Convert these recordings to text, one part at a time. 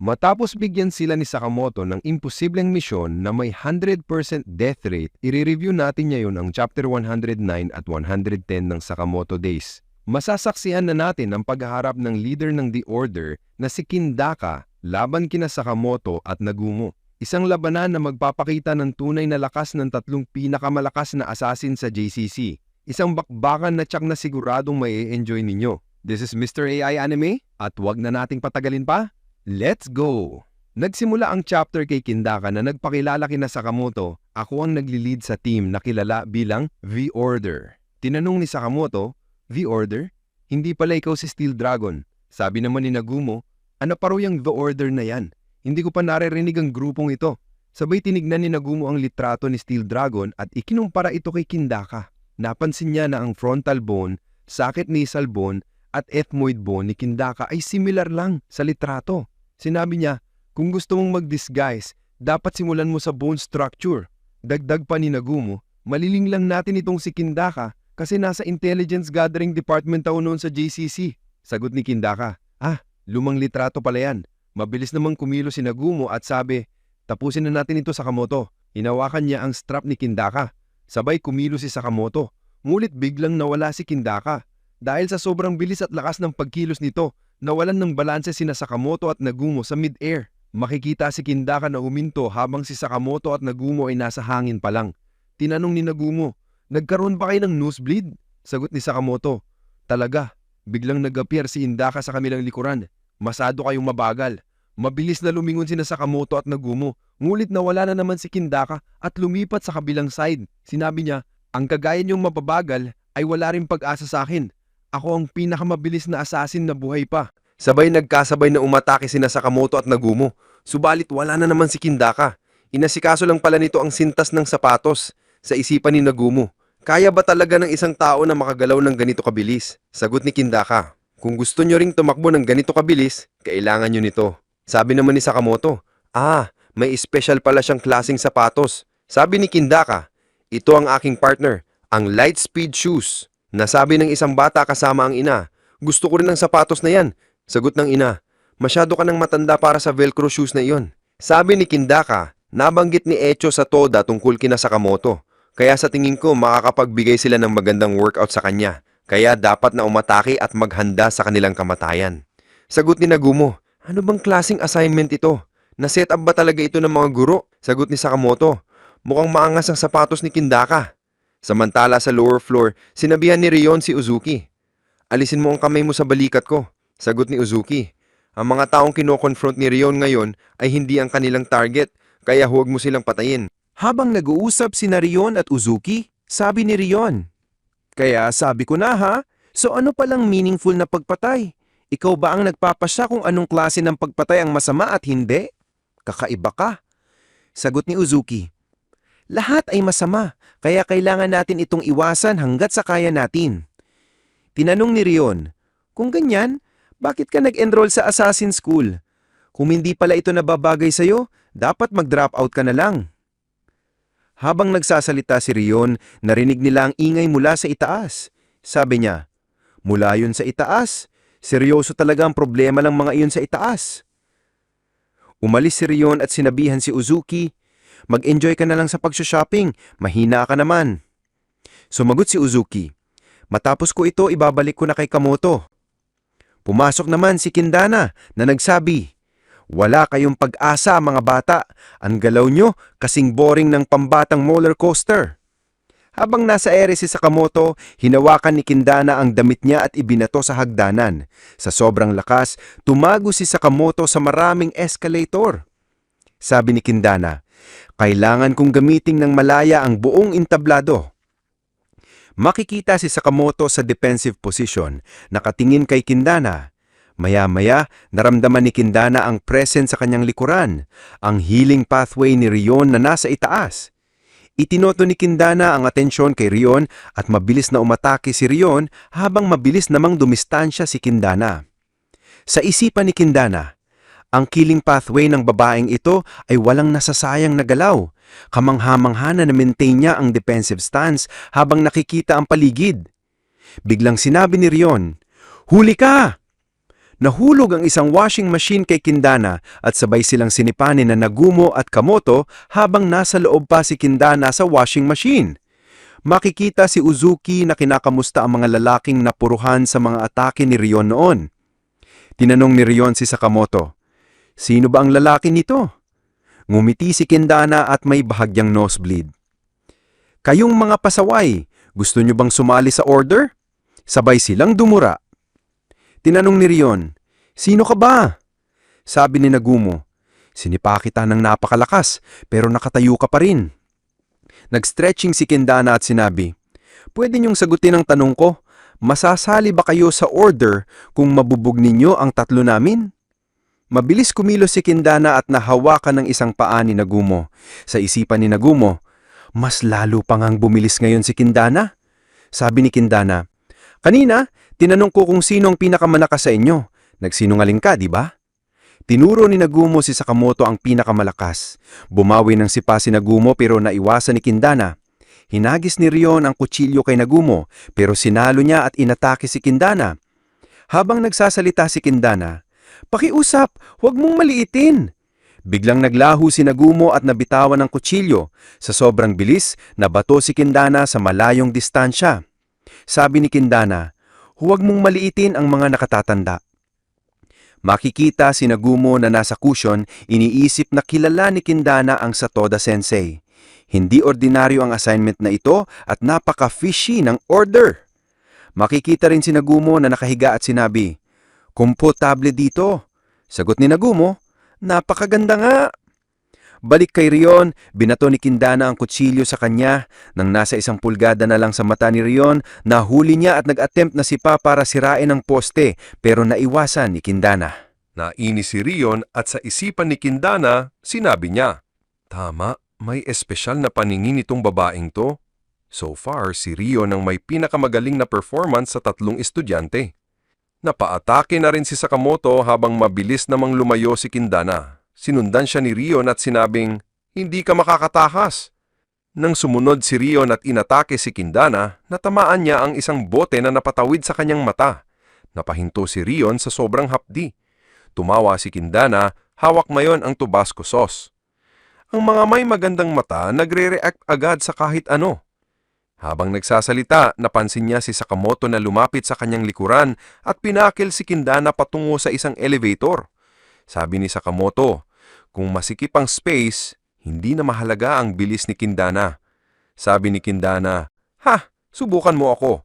Matapos bigyan sila ni Sakamoto ng imposibleng misyon na may 100% death rate, i-review natin ngayon ang Chapter 109 at 110 ng Sakamoto Days. Masasaksihan na natin ang paghaharap ng leader ng The Order na si Kindaka laban kina Sakamoto at Nagumo. Isang labanan na magpapakita ng tunay na lakas ng tatlong pinakamalakas na assassin sa JCC. Isang bakbakan na tiyak na siguradong mai-enjoy ninyo. This is Mr. AI Anime at wag na nating patagalin pa. Let's go! Nagsimula ang chapter kay Kindaka na nagpakilala kina Sakamoto. Ako ang nagli-lead sa team na kilala bilang The Order. Tinanong ni Sakamoto, The Order? Hindi pala ikaw si Steel Dragon. Sabi naman ni Nagumo, ano pa raw yung The Order na yan? Hindi ko pa naririnig ang grupong ito. Sabay tinignan ni Nagumo ang litrato ni Steel Dragon at ikinumpara ito kay Kindaka. Napansin niya na ang frontal bone, socket nasal bone at ethmoid bone ni Kindaka ay similar lang sa litrato. Sinabi niya, kung gusto mong mag-disguise, dapat simulan mo sa bone structure. Dagdag pa ni Nagumo, maliling lang natin itong si Kindaka kasi nasa intelligence gathering department ako noon sa JCC. Sagot ni Kindaka, lumang litrato pala yan. Mabilis namang kumilo si Nagumo at sabi, tapusin na natin ito Sakamoto. Hinawakan niya ang strap ni Kindaka. Sabay kumilo si Sakamoto. Ngulit biglang nawala si Kindaka. Dahil sa sobrang bilis at lakas ng pagkilos nito, nawalan ng balanse sina Sakamoto at Nagumo sa mid-air. Makikita si Kindaka na huminto habang si Sakamoto at Nagumo ay nasa hangin pa lang. Tinanong ni Nagumo, nagkaroon ba kayo ng nosebleed? Sagot ni Sakamoto, talaga. Biglang nag-appear si Kindaka sa kamilang likuran. Masado kayong mabagal. Mabilis na lumingon sina Sakamoto at Nagumo. Ngulit nawala na naman si Kindaka at lumipat sa kabilang side. Sinabi niya, ang kagaya niyong mababagal ay wala rin pag-asa sa akin. Ako ang pinakamabilis na assassin na buhay pa. Sabay nagkasabay na umatake sina Sakamoto at Nagumo. Subalit wala na naman si Kindaka. Inasikaso lang pala nito ang sintas ng sapatos. Sa isipan ni Nagumo, kaya ba talaga ng isang tao na makagalaw ng ganito kabilis? Sagot ni Kindaka, kung gusto nyo ring tumakbo ng ganito kabilis, kailangan nyo nito. Sabi naman ni Sakamoto, may special pala siyang klaseng sapatos. Sabi ni Kindaka, ito ang aking partner, ang Lightspeed Shoes. Nasabi ng isang bata kasama ang ina, gusto ko rin ng sapatos na yan. Sagot ng ina, masyado ka nang matanda para sa Velcro shoes na iyon. Sabi ni Kindaka, nabanggit ni Echo sa Toda tungkol kina Sakamoto. Kaya sa tingin ko makakapagbigay sila ng magandang workout sa kanya. Kaya dapat na umatake at maghanda sa kanilang kamatayan. Sagot ni Nagumo, ano bang klaseng assignment ito? Na-set up ba talaga ito ng mga guro? Sagot ni Sakamoto, mukhang maangas ang sapatos ni Kindaka. Samantala sa lower floor, sinabihan ni Rion si Uzuki. Alisin mo ang kamay mo sa balikat ko. Sagot ni Uzuki, ang mga taong kino-confront ni Rion ngayon ay hindi ang kanilang target, kaya huwag mo silang patayin. Habang nag-uusap si Rion at Uzuki, sabi ni Rion, kaya sabi ko na so ano palang meaningful na pagpatay? Ikaw ba ang nagpapasya kung anong klase ng pagpatay ang masama at hindi? Kakaiba ka. Sagot ni Uzuki, lahat ay masama, kaya kailangan natin itong iwasan hanggat sa kaya natin. Tinanong ni Rion, kung ganyan, bakit ka nag-enroll sa Assassin School? Kung hindi pala ito nababagay sa'yo, dapat mag-drop out ka na lang. Habang nagsasalita si Rion, narinig nila ang ingay mula sa itaas. Sabi niya, mula yun sa itaas, seryoso talaga ang problema ng mga iyon sa itaas. Umalis si Rion at sinabihan si Uzuki, mag-enjoy ka na lang sa pag-shopping, mahina ka naman. Sumagot si Uzuki, matapos ko ito ibabalik ko na kay Kamoto. Pumasok naman si Kindana na nagsabi, wala kayong pag-asa mga bata, ang galaw nyo kasing boring ng pambatang roller coaster. Habang nasa ere si Sakamoto, hinawakan ni Kindana ang damit niya at ibinato sa hagdanan. Sa sobrang lakas, tumago si Sakamoto sa maraming escalator. Sabi ni Kindana, kailangan kong gamitin ng malaya ang buong entablado. Makikita si Sakamoto sa defensive position, nakatingin kay Kindana. Maya-maya, naramdaman ni Kindana ang presence sa kanyang likuran, ang healing pathway ni Rion na nasa itaas. Itinoto ni Kindana ang atensyon kay Rion at mabilis na umatake si Rion habang mabilis namang dumistansya si Kindana. Sa isipan ni Kindana, ang killing pathway ng babaeng ito ay walang nasasayang na galaw. Kamangha-mangha na na-maintain niya ang defensive stance habang nakikita ang paligid. Biglang sinabi ni Rion, huli ka! Nahulog ang isang washing machine kay Kindana at sabay silang sinipanin na Nagumo at Kamoto habang nasa loob pa si Kindana sa washing machine. Makikita si Uzuki na kinakamusta ang mga lalaking napuruhan sa mga atake ni Rion noon. Tinanong ni Rion si Sakamoto, "Sino ba ang lalaki nito?" Ngumiti si Kindana at may bahagyang nosebleed. "Kayong mga pasaway, gusto nyo bang sumali sa order?" Sabay silang dumura. Tinanong ni Rion, "Sino ka ba?" Sabi ni Nagumo, "Sinipa kita ng napakalakas pero nakatayo ka pa rin." Nag-stretching si Kindana at sinabi, "Pwede niyong sagutin ang tanong ko, masasali ba kayo sa order kung mabubog ninyo ang tatlo namin?" Mabilis kumilos si Kindana at nahawakan ng isang paa ni Nagumo. Sa isipan ni Nagumo, mas lalo pang ang bumilis ngayon si Kindana. Sabi ni Kindana, "Kanina, tinanong ko kung sino ang pinakamalakas sa inyo. Nagsinungaling ka, di ba?" Tinuro ni Nagumo si Sakamoto ang pinakamalakas. Bumawi ng sipa si Nagumo pero naiwasan ni Kindana. Hinagis ni Rion ang kutsilyo kay Nagumo pero sinalo niya at inatake si Kindana. Habang nagsasalita si Kindana, "Pakiusap, huwag mong maliitin." Biglang naglaho si Nagumo at nabitawan ng kutsilyo. Sa sobrang bilis, nabato si Kindana sa malayong distansya. Sabi ni Kindana, "Huwag mong maliitin ang mga nakatatanda." Makikita si Nagumo na nasa cushion, iniisip na kilala ni Kindana ang Satoda Sensei. Hindi ordinaryo ang assignment na ito at napaka-fishy ng order. Makikita rin si Nagumo na nakahiga at sinabi, "Komportable dito." Sagot ni Nagumo, "Napakaganda nga." Balik kay Rion, binato ni Kindana ang kutsilyo sa kanya. Nang nasa 1 pulgada na lang sa mata ni Rion, nahuli niya at nag-attempt na sipa para sirain ang poste pero naiwasan ni Kindana. Nainis si Rion at sa isipan ni Kindana, sinabi niya, "Tama, may espesyal na paningin itong babaeng to." So far, si Rion ang may pinakamagaling na performance sa 3 estudyante. Napaatake na rin si Sakamoto habang mabilis namang lumayo si Kindana. Sinundan siya ni Rion at sinabing, "Hindi ka makakatakas." Nang sumunod si Rion at inatake si Kindana, natamaan niya ang isang bote na napatawid sa kanyang mata. Napahinto si Rion sa sobrang hapdi. Tumawa si Kindana, hawak mayon ang Tabasco sauce. Ang mga may magandang mata nagre-react agad sa kahit ano. Habang nagsasalita, napansin niya si Sakamoto na lumapit sa kanyang likuran at pinakil si Kindana patungo sa isang elevator. Sabi ni Sakamoto, kung masikip ang space, hindi na mahalaga ang bilis ni Kindana. Sabi ni Kindana, "Ha, subukan mo ako."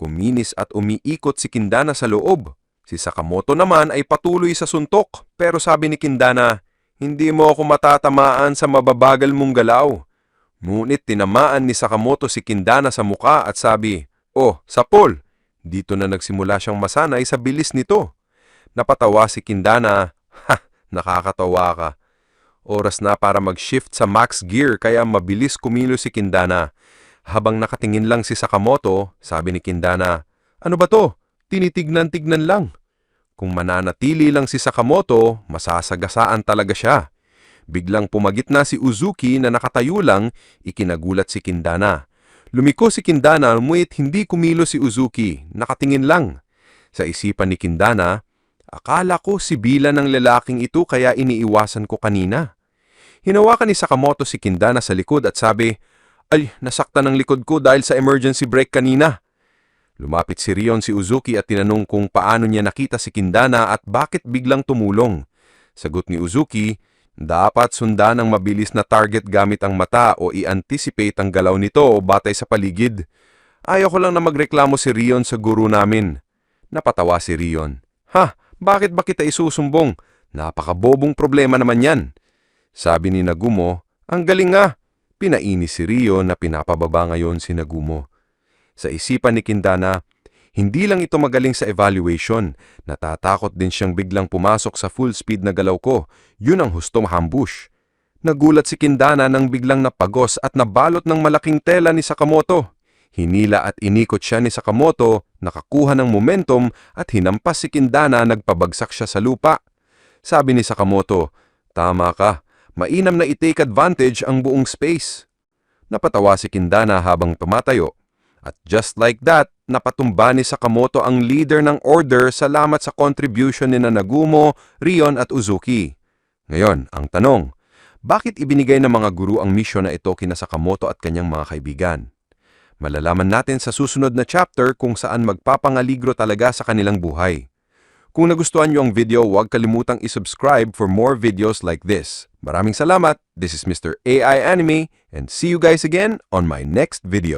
Kuminis at umiikot si Kindana sa loob. Si Sakamoto naman ay patuloy sa suntok, pero sabi ni Kindana, "Hindi mo ako matatamaan sa mababagal mong galaw." Ngunit tinamaan ni Sakamoto si Kindana sa muka at sabi, "Oh, sapol." Dito na nagsimula siyang masanay sa bilis nito. Napatawa si Kindana, "Ha, nakakatawa ka. Oras na para mag-shift sa max gear kaya mabilis kumilos si Kindana." Habang nakatingin lang si Sakamoto, sabi ni Kindana, "Ano ba to? Tinitignan-tignan lang." Kung mananatili lang si Sakamoto, masasagasaan talaga siya. Biglang pumagit na si Uzuki na nakatayo lang, ikinagulat si Kindana. Lumiko si Kindana ngunit hindi kumilos si Uzuki, nakatingin lang. Sa isipan ni Kindana, akala ko sibilan ng lalaking ito kaya iniiwasan ko kanina. Hinawakan ni Sakamoto si Kindana sa likod at sabi, "Ay, nasaktan ang likod ko dahil sa emergency brake kanina." Lumapit si Rion si Uzuki at tinanong kung paano niya nakita si Kindana at bakit biglang tumulong. Sagot ni Uzuki, dapat sundan ang mabilis na target gamit ang mata o i-anticipate ang galaw nito o batay sa paligid. Ayaw ko lang na magreklamo si Rion sa guru namin. Napatawa si Rion. "Ha, bakit ba kita isusumbong? Napakabobong problema naman yan." Sabi ni Nagumo, "Ang galing nga." Pinainis si Rion na pinapababa ngayon si Nagumo. Sa isipan ni Kindana, hindi lang ito magaling sa evaluation, natatakot din siyang biglang pumasok sa full speed na galaw ko. Yun ang hustong ambush. Nagulat si Kindana nang biglang napagos at nabalot ng malaking tela ni Sakamoto. Hinila at inikot siya ni Sakamoto, nakakuha ng momentum at hinampas si Kindana, nagpabagsak siya sa lupa. Sabi ni Sakamoto, "Tama ka, mainam na i-take advantage ang buong space." Napatawa si Kindana habang tumatayo. At just like that, napatumba ni Sakamoto ang leader ng order salamat sa contribution ni Nagumo, Rion at Uzuki. Ngayon, ang tanong, bakit ibinigay ng mga guru ang misyon na ito kina Sakamoto at kanyang mga kaibigan? Malalaman natin sa susunod na chapter kung saan magpapangaligro talaga sa kanilang buhay. Kung nagustuhan niyo ang video, huwag kalimutang isubscribe for more videos like this. Maraming salamat. This is Mr. AI Anime and see you guys again on my next video.